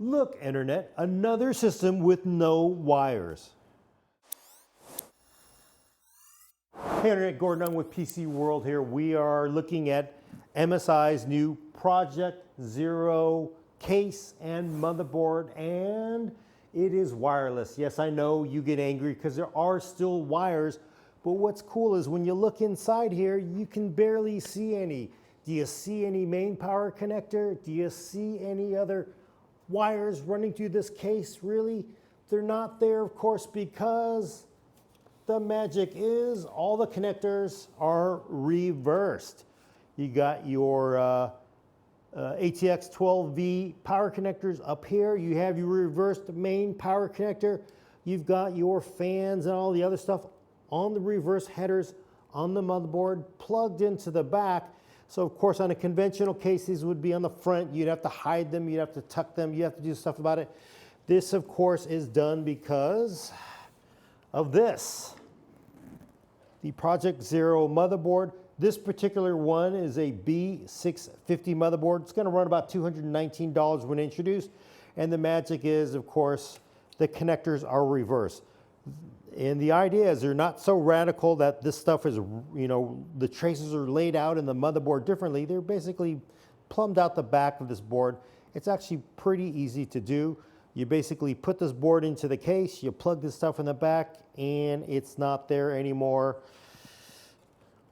Look, Internet, another system with no wires. Hey Internet, Gordon Young with PC World here. We are looking at MSI's new Project Zero case and motherboard, and it is wireless. Yes, I know you get angry because there are still wires, but what's cool is when you look inside here, you can barely see any. Do you see any main power connector? Do you see any other wires running through this case? Really? They're not there, of course, because the magic is all the connectors are reversed. You got your ATX 12V power connectors up here. You have your reversed main power connector. You've got your fans and all the other stuff on the reverse headers on the motherboard plugged into the back. So of course on a conventional case, these would be on the front. You'd have to hide them, you'd have to tuck them, you have to do stuff about it. This of course is done because of this. The Project Zero motherboard. This particular one is a B650 motherboard. It's gonna run about $219 when introduced. And the magic is, of course, the connectors are reversed. And the idea is they're not so radical that this stuff is, the traces are laid out in the motherboard differently. They're basically plumbed out the back of this board. It's actually pretty easy to do. You basically put this board into the case, you plug this stuff in the back, and it's not there anymore.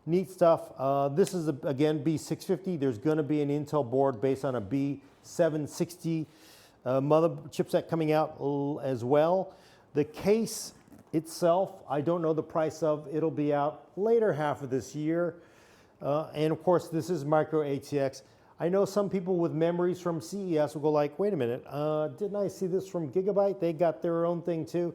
Neat stuff. This is, again, B650. There's going to be an Intel board based on a B760 chipset coming out as well. The case itself, I don't know the price of. It'll be out later half of this year. And of course, this is micro ATX. I know some people with memories from CES will go like, wait a minute, didn't I see this from Gigabyte? They got their own thing too.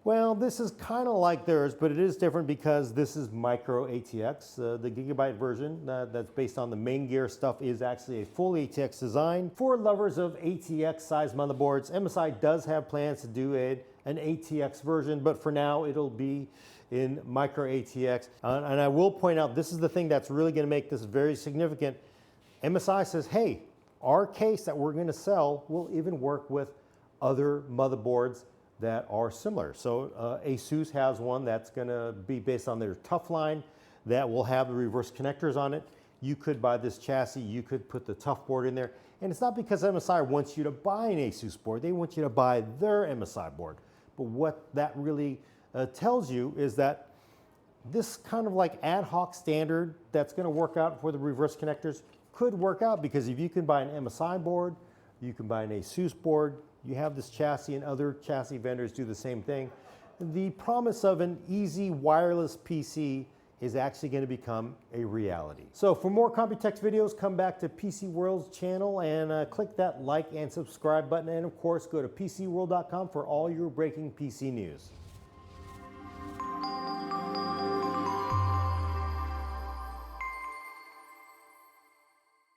Well, this is kind of like theirs, but it is different because this is micro ATX. The Gigabyte version that's based on the main gear stuff is actually a full ATX design. For lovers of ATX size motherboards, MSI does have plans to do an ATX version, but for now it'll be in micro ATX. And I will point out, this is the thing that's really going to make this very significant. MSI says, hey, our case that we're going to sell will even work with other motherboards that are similar. So ASUS has one that's going to be based on their TUF that will have the reverse connectors on it. You could buy this chassis, you could put the TUF board in there. And it's not because MSI wants you to buy an ASUS board, they want you to buy their MSI board. But what that really tells you is that this kind of like ad hoc standard that's going to work out for the reverse connectors could work out, because if you can buy an MSI board, you can buy an ASUS board, you have this chassis, and other chassis vendors do the same thing. The promise of an easy wireless PC is actually going to become a reality. So for more Computex videos, come back to PC World's channel and click that like and subscribe button. And of course, go to PCWorld.com for all your breaking PC news.